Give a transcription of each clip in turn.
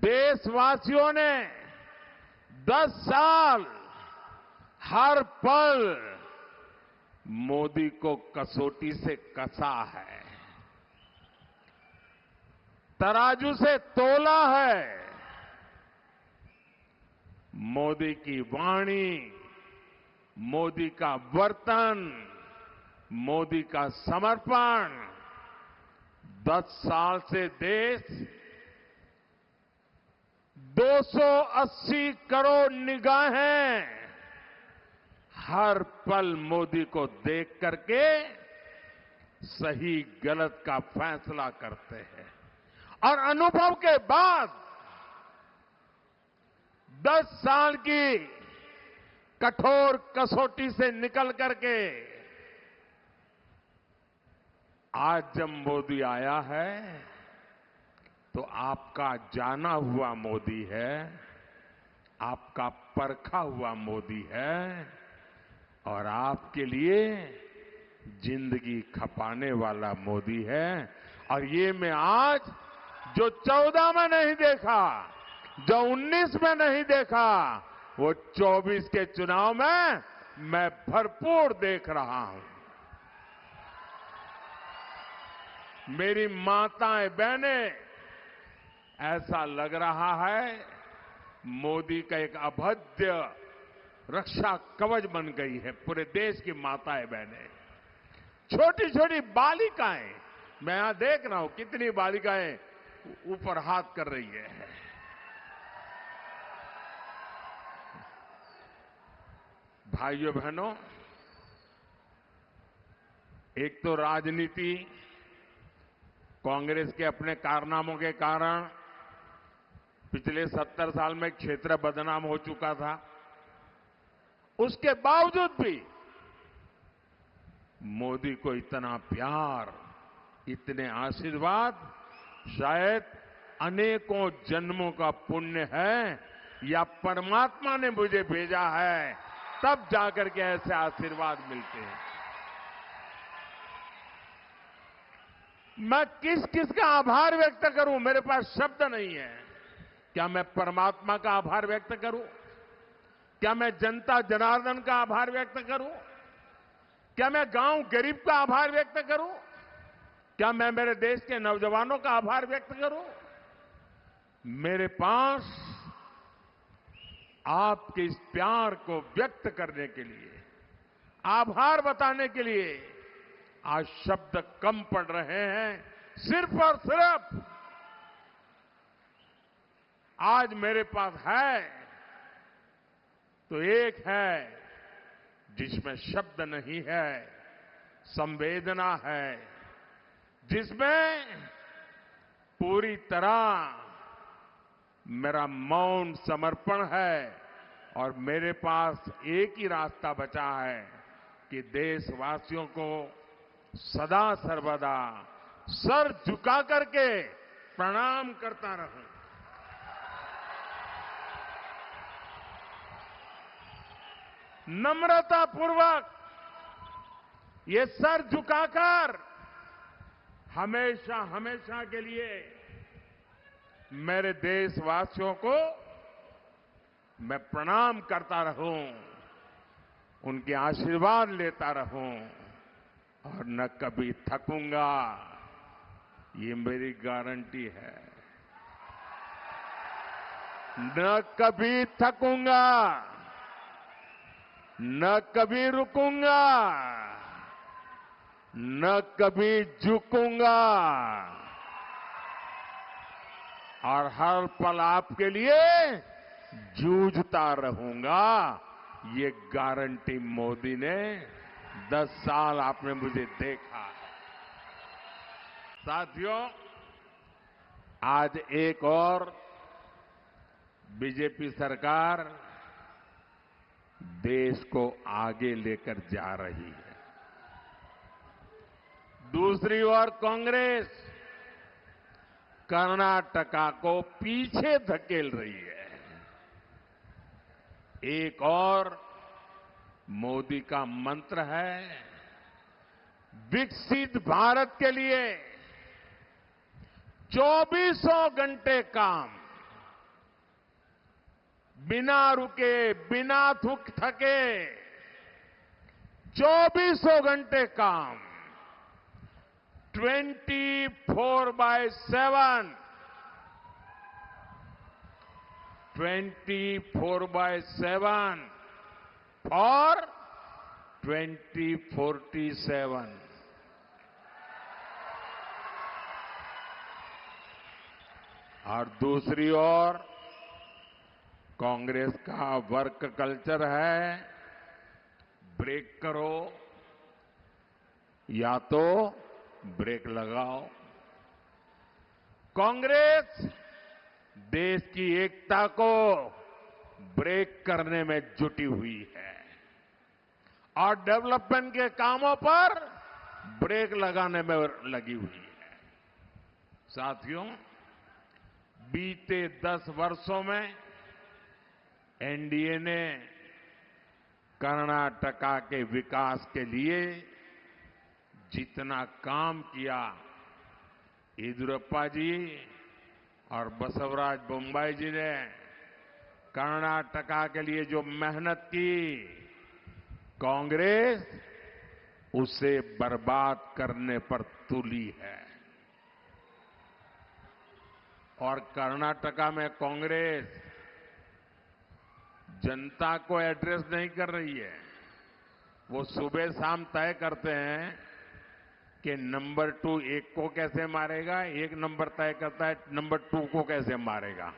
देशवासियों ने 10 साल हर पल मोदी को कसौटी से कसा है, तराजू से तोला है। मोदी की वाणी, मोदी का वर्तन, मोदी का समर्पण, 10 साल से देश 280 करोड़ निगाहें हर पल मोदी को देख करके सही गलत का फैसला करते हैं। और अनुभव के बाद 10 साल की कठोर कसौटी से निकल करके आज जब मोदी आया है तो आपका जाना हुआ मोदी है, आपका परखा हुआ मोदी है और आपके लिए जिंदगी खपाने वाला मोदी है। और ये मैं आज जो 14 में नहीं देखा, जो 19 में नहीं देखा, वो 24 के चुनाव में मैं भरपूर देख रहा हूं। मेरी माताएं बहनें, ऐसा लग रहा है मोदी का एक अभेद्य रक्षा कवच बन गई है पूरे देश की माताएं बहनें। छोटी छोटी बालिकाएं, मैं यहां देख रहा हूं कितनी बालिकाएं ऊपर हाथ कर रही है। भाइयों बहनों, एक तो राजनीति कांग्रेस के अपने कारनामों के कारण पिछले 70 साल में क्षेत्र बदनाम हो चुका था। उसके बावजूद भी मोदी को इतना प्यार, इतने आशीर्वाद, शायद अनेकों जन्मों का पुण्य है या परमात्मा ने मुझे भेजा है, तब जाकर के ऐसे आशीर्वाद मिलते हैं। मैं किस किस का आभार व्यक्त करूं, मेरे पास शब्द नहीं है। क्या मैं परमात्मा का आभार व्यक्त करूं? क्या मैं जनता जनार्दन का आभार व्यक्त करूं? क्या मैं गांव गरीब का आभार व्यक्त करूं? क्या मैं मेरे देश के नौजवानों का आभार व्यक्त करूं? मेरे पास आपके इस प्यार को व्यक्त करने के लिए, आभार बताने के लिए आज शब्द कम पड़ रहे हैं। सिर्फ और सिर्फ आज मेरे पास है तो एक है जिसमें शब्द नहीं है, संवेदना है, जिसमें पूरी तरह मेरा मौन समर्पण है। और मेरे पास एक ही रास्ता बचा है कि देशवासियों को सदा सर्वदा सर झुका करके प्रणाम करता रहूं। नम्रता पूर्वक ये सर झुकाकर हमेशा हमेशा के लिए मेरे देशवासियों को मैं प्रणाम करता रहूं, उनके आशीर्वाद लेता रहूं और न कभी थकूंगा, ये मेरी गारंटी है। न कभी थकूंगा, न कभी रुकूंगा, न कभी झुकूंगा और हर पल आपके लिए जूझता रहूंगा। ये गारंटी मोदी ने 10 साल आपने मुझे देखा। साथियों, आज एक और बीजेपी सरकार देश को आगे लेकर जा रही है। दूसरी ओर कांग्रेस कर्नाटका को पीछे धकेल रही है। एक और मोदी का मंत्र है, विकसित भारत के लिए 24 घंटे काम, बिना रुके, बिना थके 24 घंटे काम, 24/7, 24/7 और 2047। और दूसरी ओर कांग्रेस का वर्क कल्चर है, ब्रेक करो या तो ब्रेक लगाओ। कांग्रेस देश की एकता को ब्रेक करने में जुटी हुई है और डेवलपमेंट के कामों पर ब्रेक लगाने में लगी हुई है। साथियों, बीते 10 वर्षों में एनडीए ने कर्नाटका के विकास के लिए जितना काम किया, येदियुरप्पा जी और बसवराज बोम्मई जी ने कर्नाटका के लिए जो मेहनत की, कांग्रेस उसे बर्बाद करने पर तुली है। और कर्नाटका में कांग्रेस जनता को एड्रेस नहीं कर रही है। वो सुबह शाम तय करते हैं कि नंबर 2 एक को कैसे मारेगा, एक नंबर तय करता है नंबर 2 को कैसे मारेगा।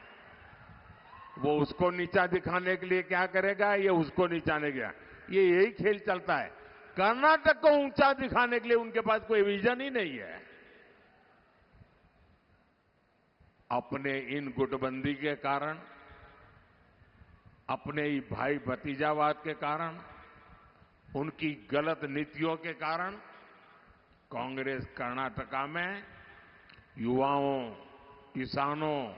वो उसको नीचा दिखाने के लिए क्या करेगा, ये उसको नीचा नहीं गया, ये यही खेल चलता है। कर्नाटक को ऊंचा दिखाने के लिए उनके पास कोई विजन ही नहीं है। अपने इन गुटबंदी के कारण, अपने ही भाई भतीजावाद के कारण, उनकी गलत नीतियों के कारण कांग्रेस कर्नाटका में युवाओं, किसानों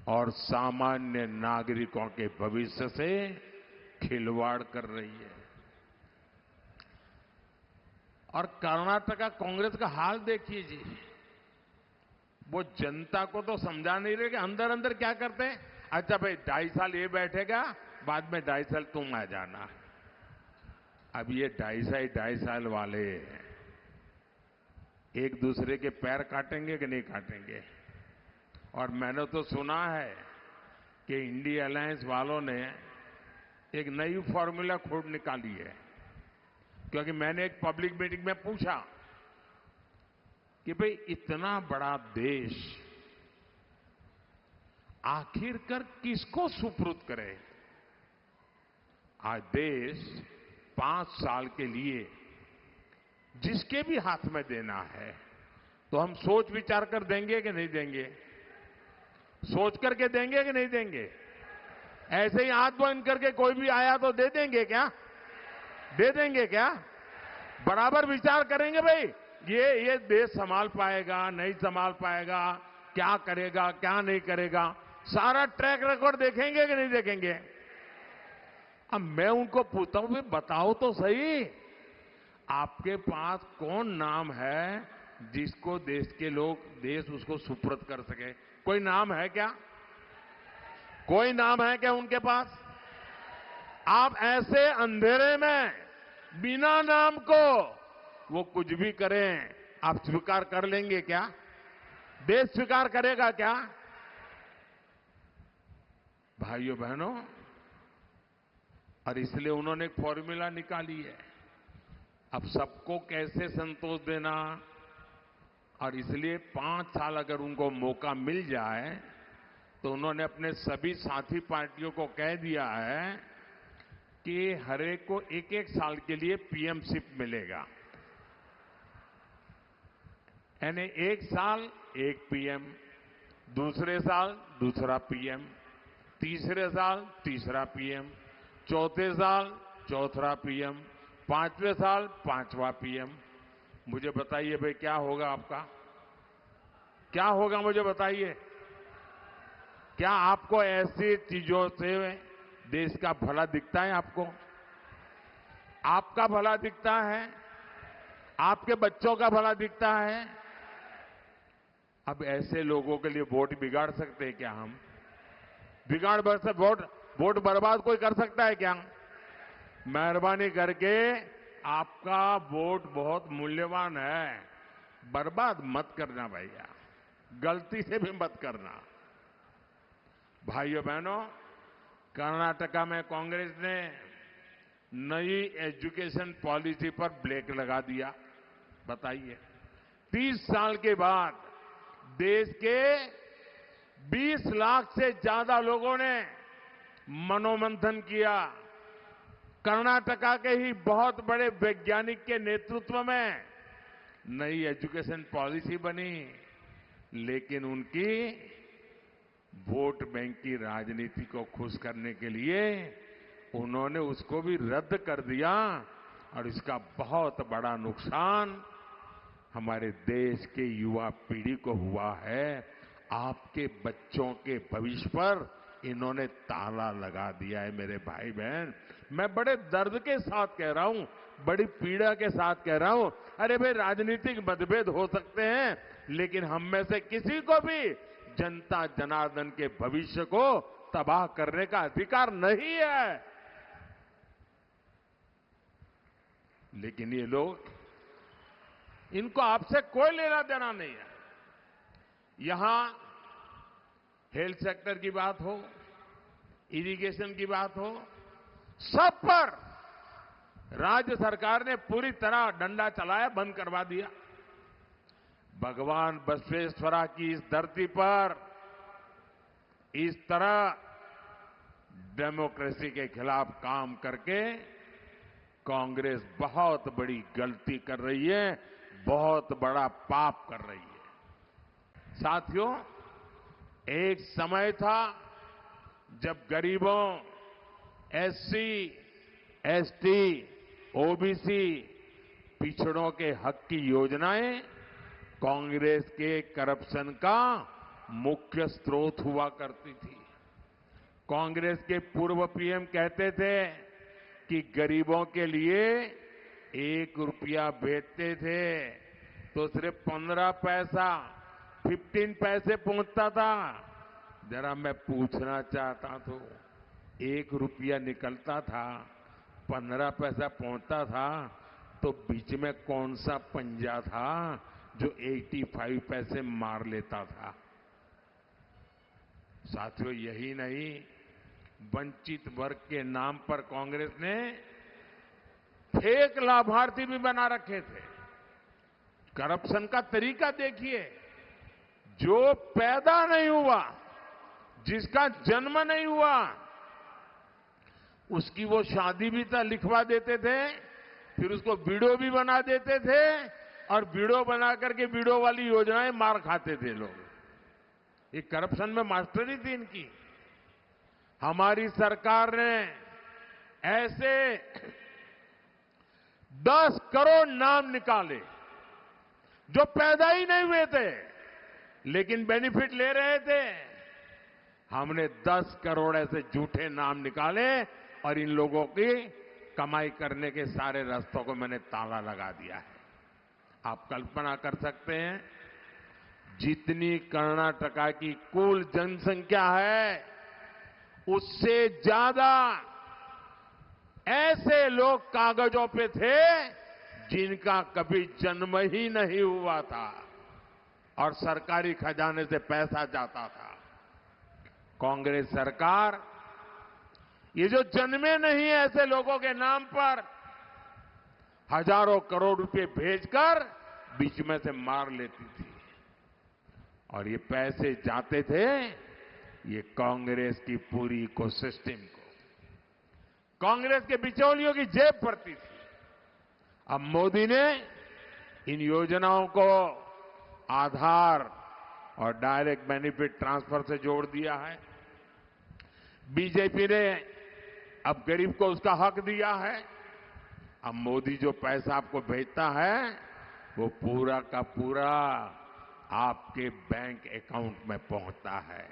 और सामान्य नागरिकों के भविष्य से खिलवाड़ कर रही है। और कर्नाटका कांग्रेस का हाल देखिए जी, वो जनता को तो समझा नहीं रहे कि अंदर अंदर क्या करते हैं। अच्छा भाई 2.5 साल ये बैठेगा, बाद में 2.5 साल तुम आ जाना। अब ये 2.5 साल वाले एक दूसरे के पैर काटेंगे कि नहीं काटेंगे। और मैंने तो सुना है कि इंडिया अलायंस वालों ने एक नई फॉर्मूला खोज निकाली है। क्योंकि मैंने एक पब्लिक मीटिंग में पूछा कि भाई इतना बड़ा देश आखिरकार किसको सुपुर्द करे। आज देश 5 साल के लिए जिसके भी हाथ में देना है, तो हम सोच विचार कर देंगे कि नहीं देंगे, सोच करके देंगे कि नहीं देंगे। ऐसे ही हाथ बंद करके कोई भी आया तो दे देंगे क्या, दे देंगे क्या। बराबर विचार करेंगे भाई ये देश संभाल पाएगा नहीं संभाल पाएगा, क्या करेगा क्या नहीं करेगा, सारा ट्रैक रिकॉर्ड देखेंगे कि नहीं देखेंगे। अब मैं उनको पूछता हूं, बताओ तो सही, आपके पास कौन नाम है जिसको देश के लोग, देश उसको सुपुर्द कर सके। कोई नाम है क्या, कोई नाम है क्या उनके पास। आप ऐसे अंधेरे में बिना नाम को वो कुछ भी करें, आप स्वीकार कर लेंगे क्या, देश स्वीकार करेगा क्या। भाइयों बहनों, और इसलिए उन्होंने एक फॉर्मूला निकाली है। अब सबको कैसे संतोष देना, और इसलिए 5 साल अगर उनको मौका मिल जाए तो उन्होंने अपने सभी साथी पार्टियों को कह दिया है कि हर एक को 1-1 साल के लिए पीएमशिप मिलेगा। यानी 1 साल 1 पीएम, दूसरे साल दूसरा पीएम, तीसरे साल तीसरा पीएम, चौथे साल चौथा पीएम, 5वें साल 5वां पीएम। मुझे बताइए भाई क्या होगा आपका, क्या होगा मुझे बताइए। क्या आपको ऐसी चीजों से देश का भला दिखता है, आपको आपका भला दिखता है, आपके बच्चों का भला दिखता है। अब ऐसे लोगों के लिए वोट बिगाड़ सकते हैं क्या हम, बिगाड़ सकते वोट। वोट बर्बाद कोई कर सकता है क्या? मेहरबानी करके आपका वोट बहुत मूल्यवान है, बर्बाद मत करना भैया, गलती से भी मत करना। भाइयों बहनों, कर्नाटका में कांग्रेस ने नई एजुकेशन पॉलिसी पर ब्रेक लगा दिया। बताइए, 30 साल के बाद देश के 20 लाख से ज्यादा लोगों ने मनोमंथन किया। कर्नाटका के ही बहुत बड़े वैज्ञानिक के नेतृत्व में नई एजुकेशन पॉलिसी बनी, लेकिन उनकी वोट बैंक की राजनीति को खुश करने के लिए उन्होंने उसको भी रद्द कर दिया और इसका बहुत बड़ा नुकसान हमारे देश के युवा पीढ़ी को हुआ है। आपके बच्चों के भविष्य पर इन्होंने ताला लगा दिया है। मेरे भाई बहन, मैं बड़े दर्द के साथ कह रहा हूं, बड़ी पीड़ा के साथ कह रहा हूं। अरे भाई, राजनीतिक मतभेद हो सकते हैं, लेकिन हम में से किसी को भी जनता जनार्दन के भविष्य को तबाह करने का अधिकार नहीं है। लेकिन ये लोग, इनको आपसे कोई लेना देना नहीं है। यहां हेल्थ सेक्टर की बात हो, इरिगेशन की बात हो, सब पर राज्य सरकार ने पूरी तरह डंडा चलाया, बंद करवा दिया। भगवान बसवेश्वरा की इस धरती पर इस तरह डेमोक्रेसी के खिलाफ काम करके कांग्रेस बहुत बड़ी गलती कर रही है, बहुत बड़ा पाप कर रही है। साथियों, एक समय था जब गरीबों, एससी, एसटी, ओबीसी, पिछड़ों के हक की योजनाएं कांग्रेस के करप्शन का मुख्य स्रोत हुआ करती थी। कांग्रेस के पूर्व पीएम कहते थे कि गरीबों के लिए 1 रुपया भेजते थे तो सिर्फ 15 पैसा, 15 पैसे पहुंचता था। जरा मैं पूछना चाहता तो, 1 रुपया निकलता था, 15 पैसा पहुंचता था, तो बीच में कौन सा पंजा था जो 85 पैसे मार लेता था? साथियों, यही नहीं, वंचित वर्ग के नाम पर कांग्रेस ने फेक लाभार्थी भी बना रखे थे। करप्शन का तरीका देखिए, जो पैदा नहीं हुआ, जिसका जन्म नहीं हुआ, उसकी वो शादी भी लिखवा देते थे, फिर उसको वीडियो भी बना देते थे और वीडियो बना करके वीडियो वाली योजनाएं मार खाते थे लोग। ये करप्शन में मास्टरी थी इनकी। हमारी सरकार ने ऐसे 10 करोड़ नाम निकाले जो पैदा ही नहीं हुए थे लेकिन बेनिफिट ले रहे थे। हमने 10 करोड़ ऐसे झूठे नाम निकाले और इन लोगों की कमाई करने के सारे रास्तों को मैंने ताला लगा दिया है। आप कल्पना कर सकते हैं, जितनी कर्नाटका की कुल जनसंख्या है, उससे ज्यादा ऐसे लोग कागजों पे थे जिनका कभी जन्म ही नहीं हुआ था और सरकारी खजाने से पैसा जाता था। कांग्रेस सरकार ये जो जन्मे नहीं ऐसे लोगों के नाम पर हजारों करोड़ रुपए भेजकर बीच में से मार लेती थी और ये पैसे जाते थे ये कांग्रेस की पूरी इकोसिस्टम को, कांग्रेस के बिचौलियों की जेब भरती थी। अब मोदी ने इन योजनाओं को आधार और डायरेक्ट बेनिफिट ट्रांसफर से जोड़ दिया है। बीजेपी ने अब गरीब को उसका हक दिया है। अब मोदी जो पैसा आपको भेजता है वो पूरा का पूरा आपके बैंक अकाउंट में पहुंचता है।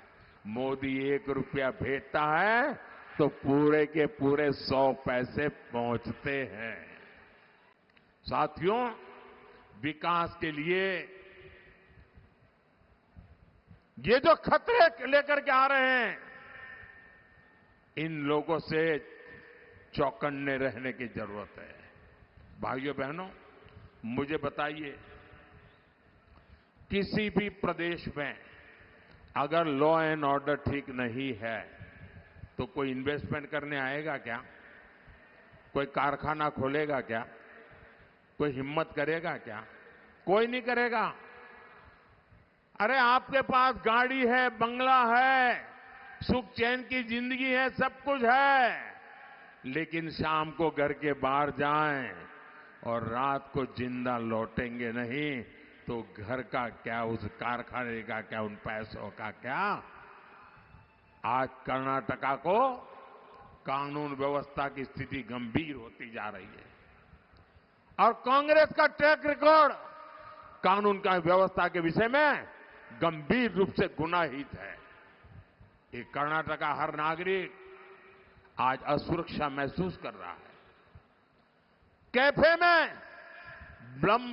मोदी 1 रुपया भेजता है तो पूरे के पूरे 100 पैसे पहुंचते हैं। साथियों, विकास के लिए ये जो खतरे लेकर के आ रहे हैं, इन लोगों से चौकन्ने रहने की जरूरत है। भाइयों बहनों, मुझे बताइए, किसी भी प्रदेश में अगर लॉ एंड ऑर्डर ठीक नहीं है तो कोई इन्वेस्टमेंट करने आएगा क्या? कोई कारखाना खोलेगा क्या? कोई हिम्मत करेगा क्या? कोई नहीं करेगा। अरे आपके पास गाड़ी है, बंगला है, सुख चैन की जिंदगी है, सब कुछ है, लेकिन शाम को घर के बाहर जाएं और रात को जिंदा लौटेंगे नहीं तो घर का क्या, उस कारखाने का क्या, उन पैसों का क्या? आज कर्नाटका को कानून व्यवस्था की स्थिति गंभीर होती जा रही है और कांग्रेस का ट्रैक रिकॉर्ड कानून का व्यवस्था के विषय में गंभीर रूप से गुनाहित है। ये कर्नाटका हर नागरिक आज असुरक्षा महसूस कर रहा है। कैफे में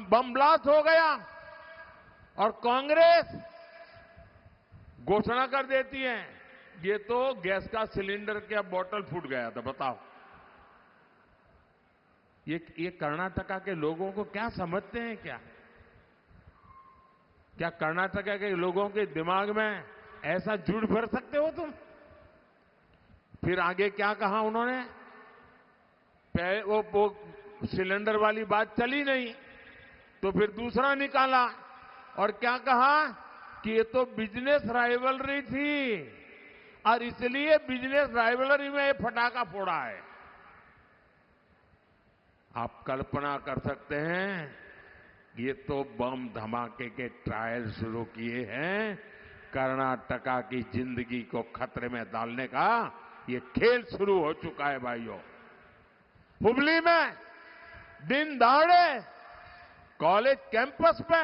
बम ब्लास्ट हो गया और कांग्रेस घोषणा कर देती है ये तो गैस का सिलेंडर का बोतल फूट गया था। बताओ, ये कर्नाटका के लोगों को क्या समझते हैं? क्या कर्नाटका के लोगों के दिमाग में ऐसा झूठ भर सकते हो तुम? फिर आगे क्या कहा उन्होंने? वो सिलेंडर वाली बात चली नहीं तो फिर दूसरा निकाला और क्या कहा कि ये तो बिजनेस राइवलरी थी और इसलिए बिजनेस राइवलरी में ये फटाका फोड़ा है। आप कल्पना कर सकते हैं, ये तो बम धमाके के ट्रायल शुरू किए हैं। कर्नाटका की जिंदगी को खतरे में डालने का ये खेल शुरू हो चुका है। भाइयों, हुबली में दिन दहाड़े कॉलेज कैंपस पे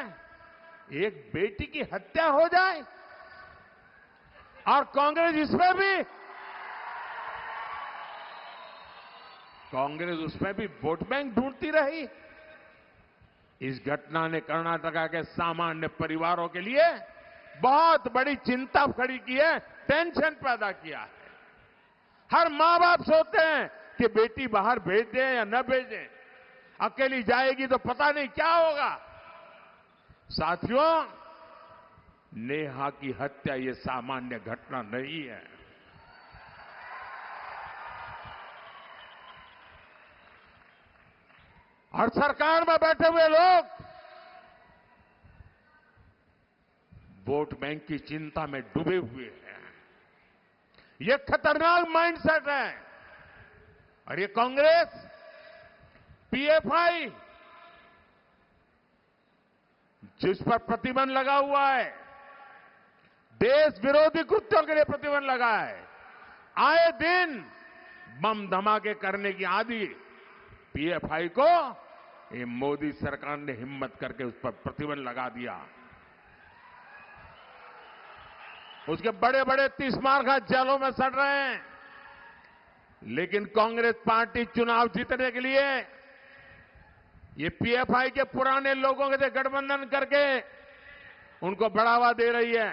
एक बेटी की हत्या हो जाए और कांग्रेस उसमें भी वोट बैंक ढूंढती रही। इस घटना ने कर्नाटका के सामान्य परिवारों के लिए बहुत बड़ी चिंता खड़ी की है, टेंशन पैदा किया है। हर मां बाप सोचते हैं कि बेटी बाहर भेज दें या न भेजें, अकेली जाएगी तो पता नहीं क्या होगा। साथियों, नेहा की हत्या ये सामान्य घटना नहीं है। और सरकार में बैठे हुए लोग वोट बैंक की चिंता में डूबे हुए हैं। ये खतरनाक माइंडसेट है और ये कांग्रेस, पीएफआई, जिस पर प्रतिबंध लगा हुआ है, देश विरोधी कृत्यों के लिए प्रतिबंध लगा है, आए दिन बम धमाके करने की आदि पीएफआई को ये मोदी सरकार ने हिम्मत करके उस पर प्रतिबंध लगा दिया। उसके बड़े बड़े 30 मार्का जेलों में सड़ रहे हैं, लेकिन कांग्रेस पार्टी चुनाव जीतने के लिए ये पीएफआई के पुराने लोगों के गठबंधन करके उनको बढ़ावा दे रही है।